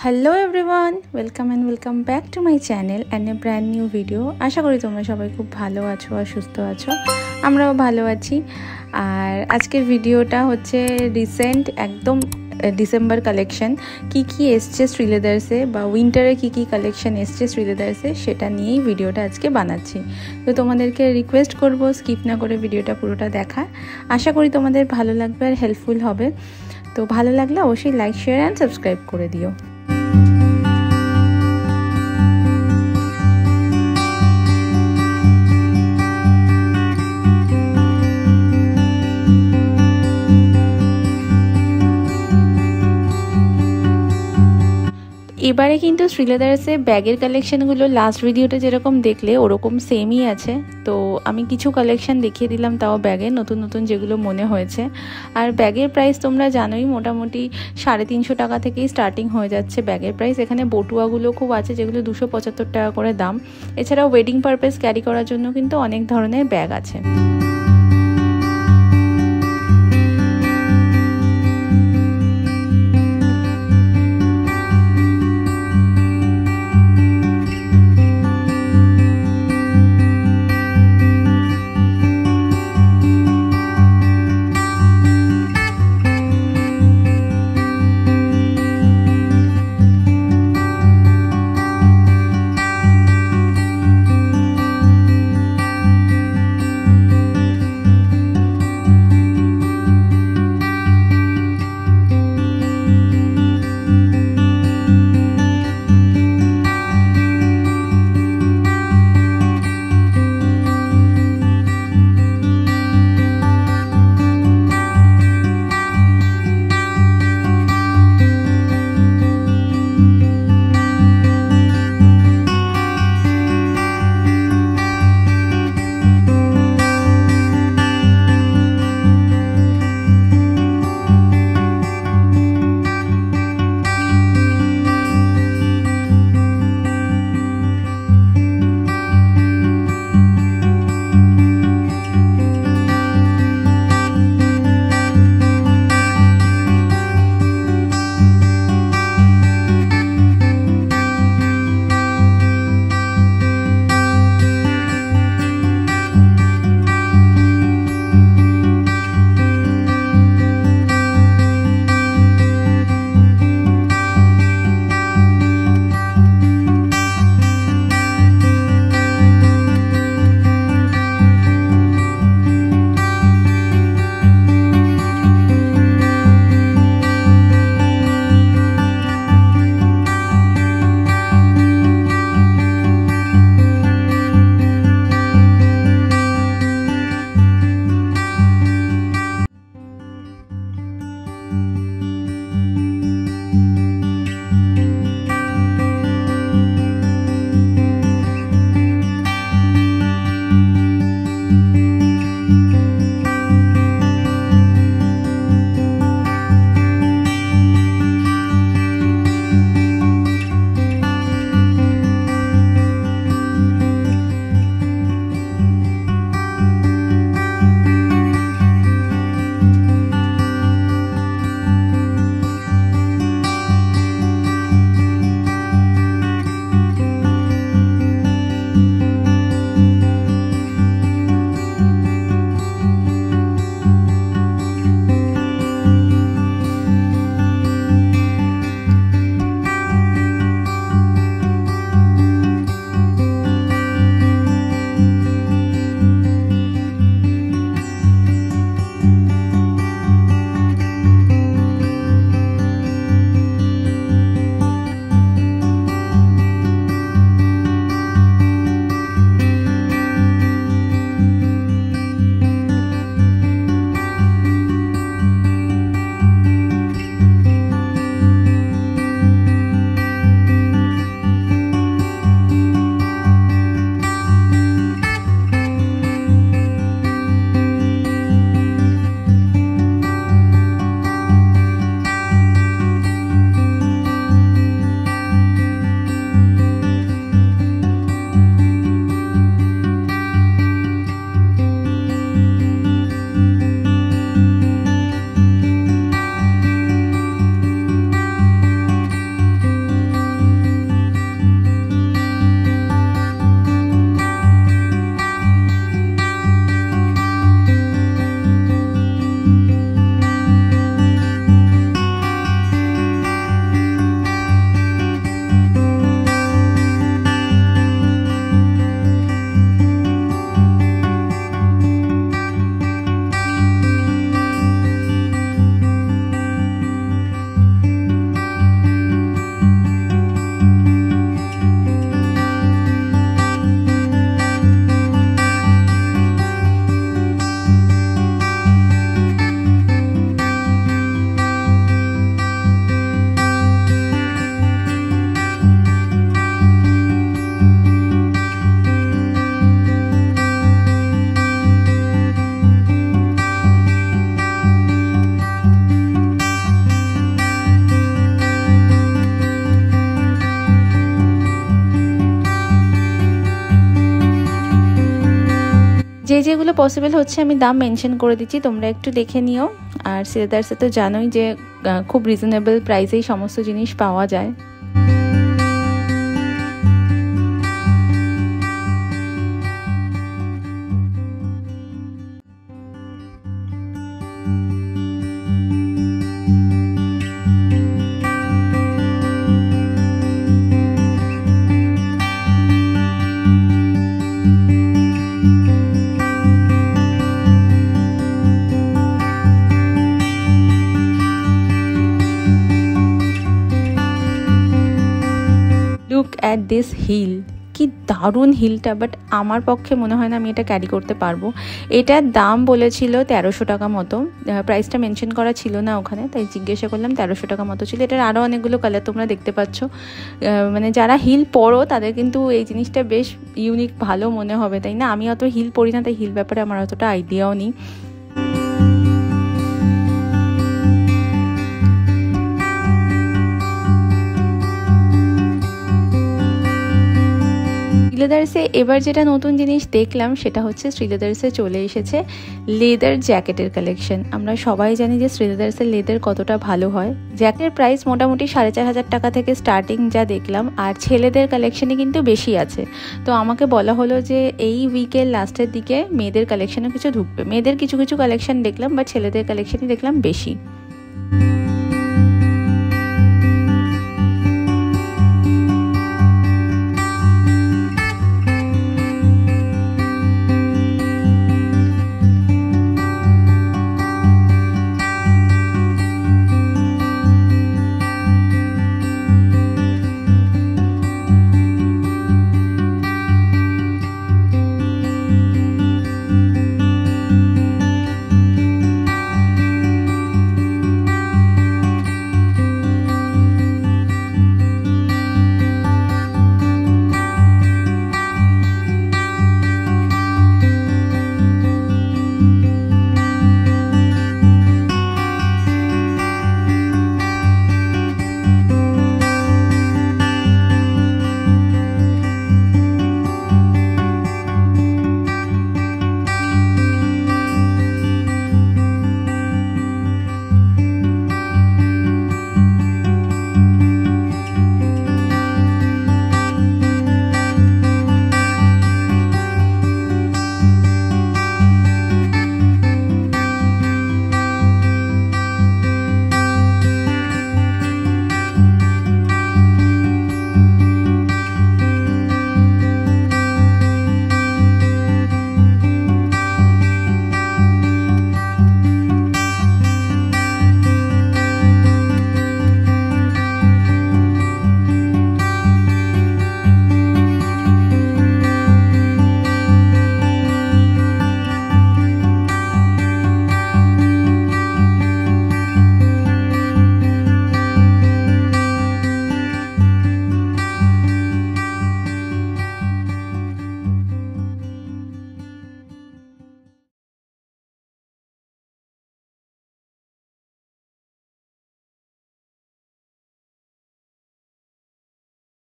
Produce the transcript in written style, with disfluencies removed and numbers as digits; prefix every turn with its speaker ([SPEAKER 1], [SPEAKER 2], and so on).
[SPEAKER 1] Hello everyone, welcome and welcome back to my channel and a brand new video. আশা করি তোমরা সবাই খুব ভালো আছো আর সুস্থ আছো, আমরাও ভালো আছি। আর আজকের ভিডিওটা হচ্ছে রিসেন্ট একদম ডিসেম্বর কালেকশন কি কি এসছে শ্রীলেদার্সে, বা উইন্টারে কি কি কালেকশন এসছে শ্রীলেদার্সে, সেটা নিয়েই ভিডিওটা আজকে বানাচ্ছি। তো তোমাদেরকে রিকোয়েস্ট করব স্কিপ না করে ভিডিওটা পুরোটা দেখা। আশা করি তোমাদের ভালো লাগবে আর হেল্পফুল হবে। তো ভালো লাগলে অবশ্যই লাইক, শেয়ার অ্যান্ড সাবস্ক্রাইব করে দিও। এবারে কিন্তু শ্রীলেদার্সে ব্যাগের কালেকশানগুলো লাস্ট ভিডিওতে যেরকম দেখলে ওরকম সেমই আছে। তো আমি কিছু কালেকশান দেখিয়ে দিলাম, তাও ব্যাগের নতুন নতুন যেগুলো মনে হয়েছে। আর ব্যাগের প্রাইস তোমরা জানোই, মোটামুটি 350 টাকা থেকেই স্টার্টিং হয়ে যাচ্ছে ব্যাগের প্রাইস। এখানে বটুয়াগুলো খুব আছে যেগুলো 275 টাকা করে দাম। এছাড়াও ওয়েডিং পারপাস ক্যারি করার জন্য কিন্তু অনেক ধরনের ব্যাগ আছে। যেগুলো পসিবল হচ্ছে আমি দাম মেনশন করে দিচ্ছি, তোমরা একটু দেখে নিও। আর শ্রীলেদার্সে তো জানোই যে খুব রিজনেবল প্রাইসেই সমস্ত জিনিস পাওয়া যায়। লুক অ্যাট দিস হিল, কি দারুণ হিলটা, বাট আমার পক্ষে মনে হয় না আমি এটা ক্যারি করতে পারবো। এটার দাম বলেছিল 1300 টাকা মতো, প্রাইসটা মেনশন করা ছিল না ওখানে, তাই জিজ্ঞাসা করলাম। 1300 টাকা মতো ছিল। এটার আরও অনেকগুলো কালার তোমরা দেখতে পাচ্ছ। মানে যারা হিল পরো তাদের কিন্তু এই জিনিসটা বেশ ইউনিক ভালো মনে হবে, তাই না? আমি অত হিল পরি না, তাই হিল ব্যাপারে আমার অতটা আইডিয়াও নেই। শ্রীলেদার্সে এবার যেটা নতুন জিনিস দেখলাম সেটা হচ্ছে শ্রীলেদার্সে চলে এসেছে লেদার জ্যাকেটের কালেকশন। আমরা সবাই জানি যে শ্রীলেদার্সের লেদার কতটা ভালো হয়। জ্যাকেটের প্রাইস মোটামুটি 4500 টাকা থেকে স্টার্টিং যা দেখলাম, আর ছেলেদের কালেকশনই কিন্তু বেশি আছে। তো আমাকে বলা হলো যে এই উইকের লাস্টের দিকে মেয়েদের কালেকশনও কিছু ঢুকবে। মেয়েদের কিছু কিছু কালেকশন দেখলাম, বাট ছেলেদের কালেকশনই দেখলাম বেশি।